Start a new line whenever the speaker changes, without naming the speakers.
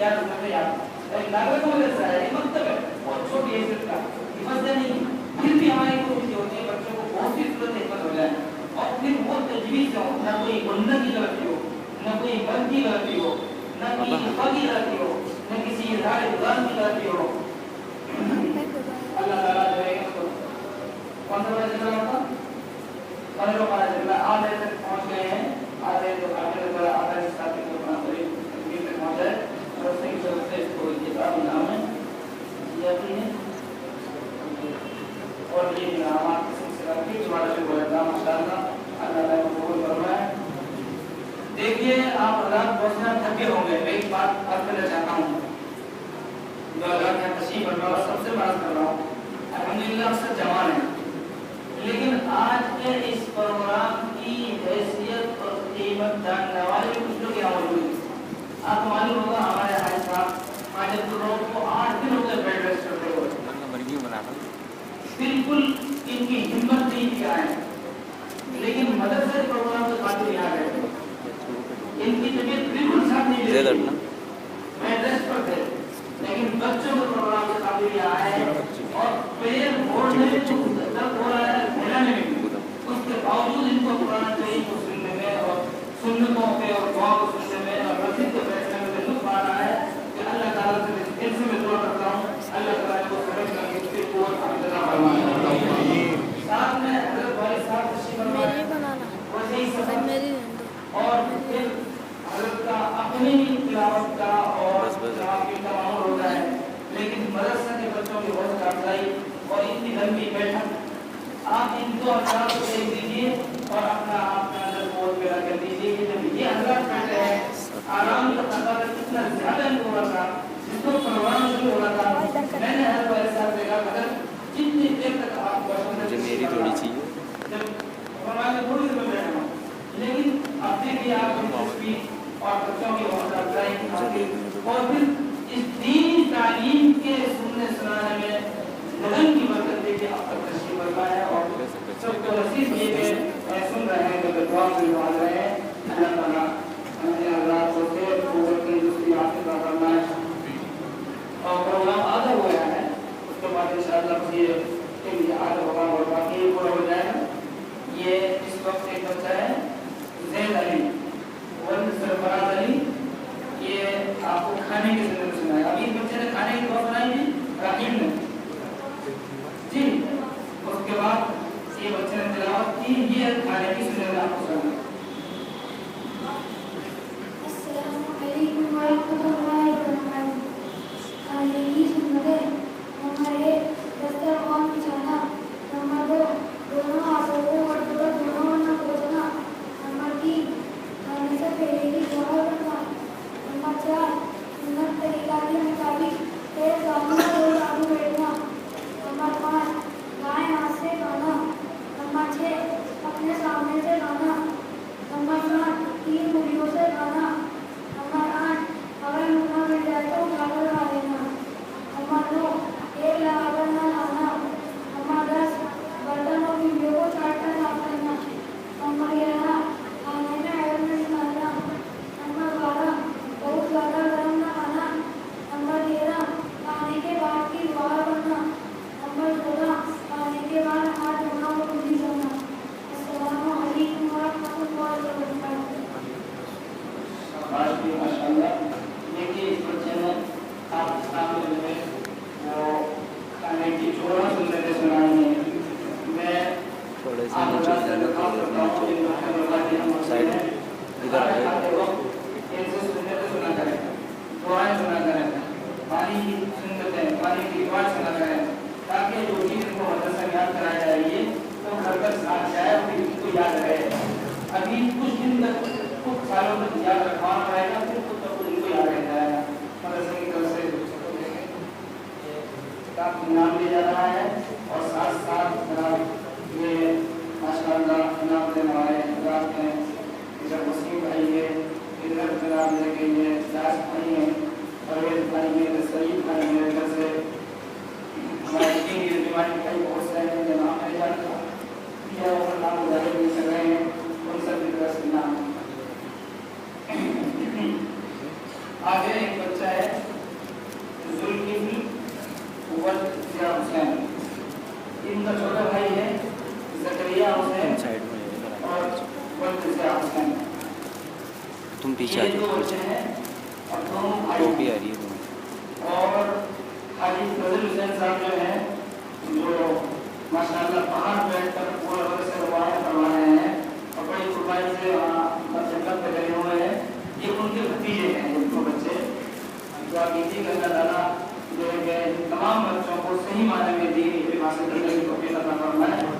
याद रखना चाहिए आपको। नागरिक मदरसा है, ये मकतब है, बहुत छोटी है इसका, ये मस्जिद नहीं है। फिर भी हमारी कोशिश होती है बच्चों को बहुत सी सूरत हिम्मत हो जाए और फिर वो तजवीज़ हो, ना कोई गुंडा की गलती हो, ना कोई बंद की गलती हो, ना कोई इफ़ा की गलती हो, ना किसी इज़हार इक़बाल की गलती हो। अल्लाह ताला जो है इसको कौन सा वाला जिक्र होता पंद्रह वाला जिक्र आधे तक पहुँच गए हैं, आधे तो आगे आधे साथी को अपना करीब तक पहुँचा है और उससे की तरफ से इसको किताब नाम है यह भी है और ये इनामात के सिलसिला की जुमात से बोला था माशाअल्लाह अल्लाह ताला को कबूल फरमाए। देखिए आप हज़रात बहुत ज़्यादा थके होंगे, मैं एक बात अर्ज़ करना चाहता हूँ जो हज़रात यहाँ तशरीफ़ फरमा और सबसे बात कर रहा हूँ, अल्हम्दुलिल्लाह अक्सर जवान है, लेकिन आज के इस प्रोग्राम की हैसियत और कीमत जानने वाले कुछ लोग यहाँ मौजूद हैं। आपको मालूम होगा हमारे हाजी साहब माजिद रोड को 8 दिन हो गए बेड रेस्ट करते हुए, बिल्कुल इनकी हिम्मत नहीं थी आए, लेकिन मदरसे प्रोग्राम के खातिर यहाँ गए, इनकी तबीयत बिल्कुल साथ नहीं दे रही, बेड रेस्ट पर थे, लेकिन बच्चों के प्रोग्राम के खातिर यहाँ आए और पैर मोड़ने में दर्द हो रहा है, हिलाने में भी, उसके बावजूद इनको कुरान शरीफ को सुनने में और सुन्नतों पे और दुआ को सुनने में और मस्जिद के बैठने में लुत्फ आ रहा है कि अल्लाह ताला से दिल से मैं दुआ करता हूँ अल्लाह ताला को समझने की उसकी कुव्वत अता फरमाए। साथ में हज़रत भाई साहब तशरीफ़ फरमाए वही सफर और फिर हज़रत का अपनी तिलावत का और आपकी तमाम होता है, लेकिन मदरसा के बच्चों की बहुत अफजाई और इतनी लंबी बैठक आप इनको हज़रात को देख दीजिए और अपना आपका अंदर बोझ पैदा कर दीजिए कि जब ये हज़रात बैठे हैं आराम का तकाज़ा कितना ज़्यादा हो रहा था, जिसको प्रोग्राम शुरू हो रहा था, मैंने हर बार साथ देखा अगर जितनी देर तक आप मुझे मेरी थोड़ी चाहिए जब प्रोग्राम में थोड़ी देर बैठा हूँ, लेकिन अब देखिए आप दिलचस्पी और बच्चों की बहुत अफजाई और फिर इस दीनी तालीम के सुनने सुनाने में लगन की बरकत देखिए अब तक तशरीफ़ फरमा है और सबको नसीब ये कि सुन रहे हैं जो दुआ से निभाल रहे हैं, अल्लाह ताला हमें हज़रात को खैर क़ुव्वत तंदुरुस्ती आफियत अता फरमाए। और प्रोग्राम आधा हो गया है, उसके बाद इंशाअल्लाह ये आधा होगा और बाकी पूरा हो जाएगा। ये इस वक्त एक बच्चा है ज़ैद अली वल्द सरफराज अली, ये आपको खाने के ज़रिए सुनाया, अभी बच्चे ने खाने की दुआ सुनाई थी राहीम ने जी, उसके बाद ये बच्चे ने तिलावत की, ये खाने की सुने आपको सुना।
अस्सलामु अलैकुम व रहमतुल्लाहि व बरकातहू। खाने की सुन्नतें हमारे दस्तरख़्वान बिछाना, नंबर 2 दोनों हाथों को और दोनों न पोंछना, नंबर 3 खाने से पहले की दुआ करना, नंबर 4 सुन्नत तरीका के मुताबिक एक सामने दो आलू बैठना, नंबर 5 दाएं हाथ से खाना, नंबर 6 अपने सामने से खाना, नंबर 7 3 उंगलियों से खाना, नंबर 8 अगर मुंह मिल जाए तो उठाकर खा लेना, नंबर 9 एक लगाकर न खाना, नंबर 10 बर्तन और बीवियों को चाटकर साफ करना, नंबर 11 खाने में ऐब नहीं डालना, नंबर 12 बहुत ज़्यादा गर्म न खाना, नंबर 13 खाने के बाद की दुआ करना, नंबर 14 खाने के बाद हाथ धोना और कुल्ली करना। अस्सलामु अलैकुम व रहमतुल्लाहि व बरकातहू।
माशाअल्लाह, देखिए इस बच्चे ने आप सामने जो है वो खाने की छोड़ा सुनने सुनाई है। मैं
थोड़े से नीचे जाना साइड इधर
खाते वक्त इनसे सुनने सुना करें, दुआएं सुना करें, पानी की सुन्नतें पानी की दुआ सुना करें, ताकि जो चीज़ इनको मदरसा में याद कराया जाए तो घर पर साथ जाए और फिर इनको याद रहे। अभी कुछ दिन तक कुछ सालों तक याद रखवाना रहेगा, फिर कुछ तक इनको याद रह जाएगा। मदरसे की तरफ से किताब इनाम दिया जा रहा है और साथ साथ जनाब ये माशाअल्लाह इनाम देने वाले हज़रात हैं, इधर वसीम भाई है, इधर जनाब लेके ये दास भाई हैं, परवेज भाई हैं, सईद भाई हैं, इधर से हमारे तीन बीमारी भाई बहुत सारे हैं, नाम है जानता या वो नाम जाहिर नहीं कर रहे हैं, उन सब की तरफ से नाम। आगे एक बच्चा है
تم پیچھے آ
یہ
جاؤ
دو
پیچھے
بچے ہیں اور دونوں بھائی
ٹوپی
ہیں۔
آ رہی ہے تمہیں۔
اور حاجی فضل حسین صاحب جو ہیں جو ماشاءاللہ پہاڑ بیٹھ کر پورا وقت سے روایت کروا رہے ہیں اور بڑی قربانی سے جنگل پہ لگے ہوئے ہیں، یہ ان کے بھتیجے ہیں ان کو بچے دعا کیجیے کہ اللہ تعالیٰ جو ہے کہ تمام بچوں کو صحیح معنی میں دین علم حاصل کرنے کی توفیق عطا فرمائے۔